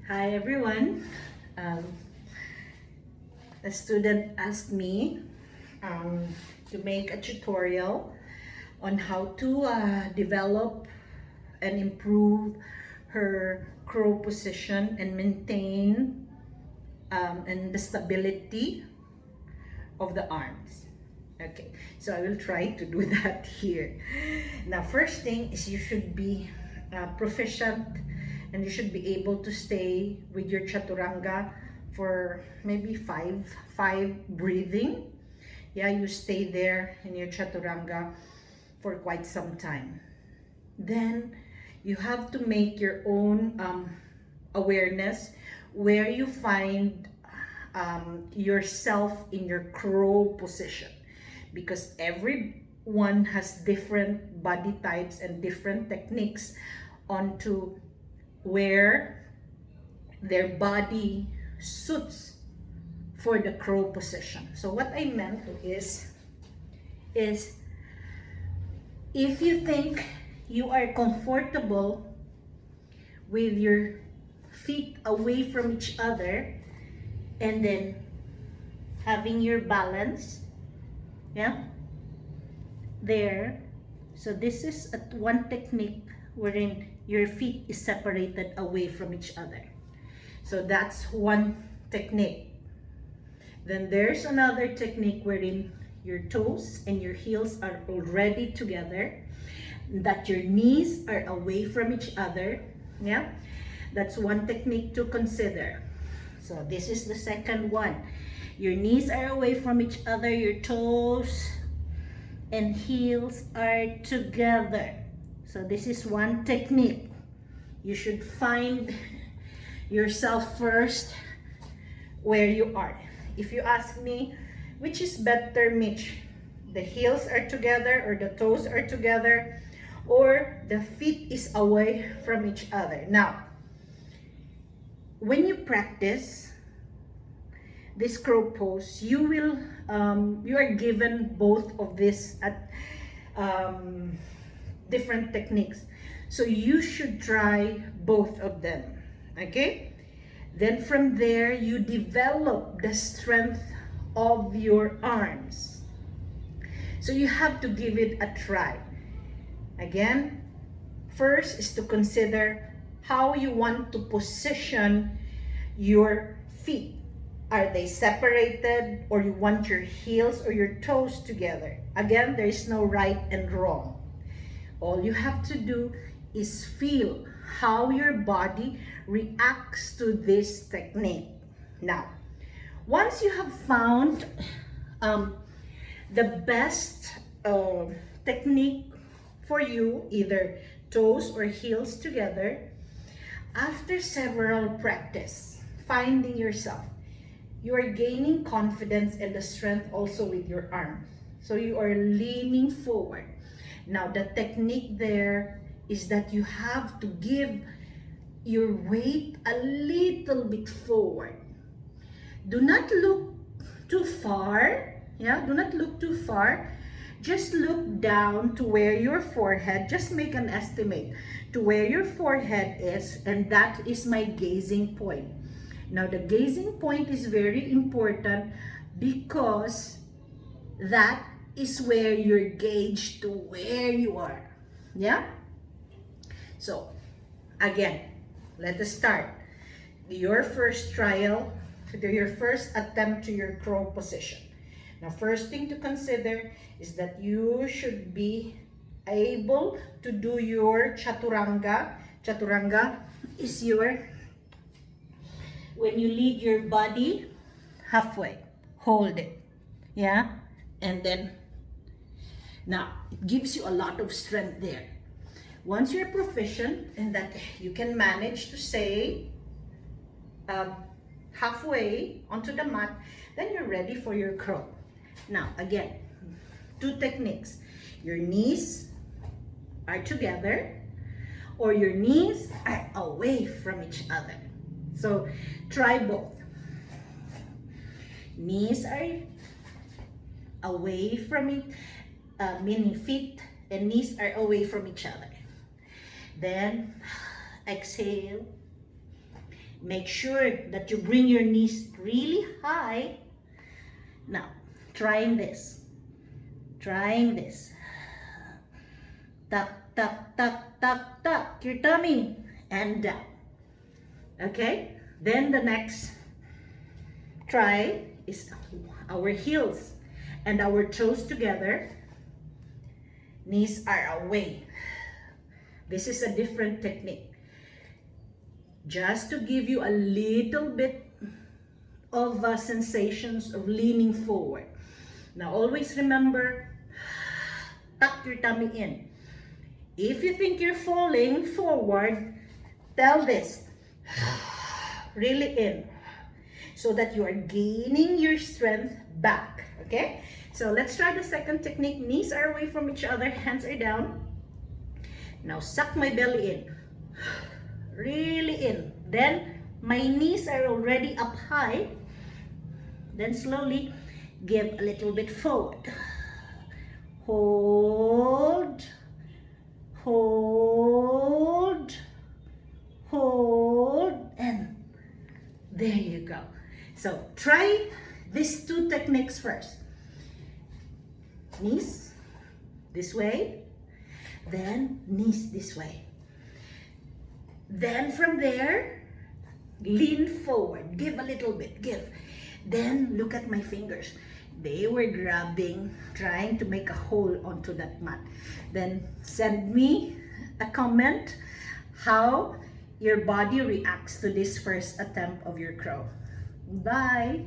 Hi everyone. Um, a student asked me um, to make a tutorial on how to develop and improve her crow position and maintain and the stability of the arms. Okay, so I will try to do that here. Now, first thing is you should be proficient and you should be able to stay with your chaturanga for maybe five breathing. Yeah, you stay there in your chaturanga for quite some time. Then you have to make your own awareness where you find yourself in your crow position, because everyone has different body types and different techniques onto where their body suits for the crow position. So what I meant is if you think you are comfortable with your feet away from each other and then having your balance, yeah, there. So this is one technique wherein your feet is separated away from each other. So that's one technique. Then there's another technique wherein your toes and your heels are already together, that your knees are away from each other. Yeah, that's one technique to consider. So this is the second one. Your knees are away from each other, your toes and heels are together. So this is one technique. You should find yourself first where you are. If you ask me, which is better, Mitch? The heels are together or the toes are together, or the feet is away from each other? Now, when you practice this crow pose, you are given both of this at different techniques. So you should try both of them, okay? Then from there, you develop the strength of your arms. So you have to give it a try. Again, first is to consider how you want to position your feet. Are they separated, or you want your heels or your toes together? Again, there is no right and wrong. All you have to do is feel how your body reacts to this technique. Now, once you have found the best technique for you, either toes or heels together, after several practice, finding yourself, you are gaining confidence and the strength also with your arms. So you are leaning forward. Now the technique there is that you have to give your weight a little bit forward. Do not look too far. Yeah, do not look too far. Just look down to where your forehead, just make an estimate to where your forehead is, and that is my gazing point. Now the gazing point is very important because that is where you're gauged to where you are. Yeah? So, again, let us start. Your first trial, your first attempt to your crow position. Now, first thing to consider is that you should be able to do your chaturanga. Chaturanga is when you lead your body halfway, hold it, yeah, and then now it gives you a lot of strength there. Once you're proficient in that, you can manage to say halfway onto the mat, then you're ready for your crow. Now again, two techniques. Your knees are together or your knees are away from each other. So try both. Knees are away from it, meaning feet and knees are away from each other. Then exhale Make sure that you bring your knees really high. Now, trying this. Trying this. Tuck, tuck, tuck, tuck, tuck your tummy and down. Okay? Then the next try is our heels and our toes together. Knees are away. This is a different technique. Just to give you a little bit of sensations of leaning forward. Now always remember, tuck your tummy in. If you think you're falling forward, tell this, really in, so that you are gaining your strength back, okay? So let's try the second technique. Knees are away from each other, hands are down. Now suck my belly in, really in. Then my knees are already up high. Then slowly give a little bit forward. Hold, hold, hold, and there you go. So try these two techniques first. Knees this way, then knees this way. Then from there, lean forward, give a little bit, give. Then look at my fingers. They were grabbing, trying to make a hole onto that mat. Then send me a comment how your body reacts to this first attempt of your crow. Bye.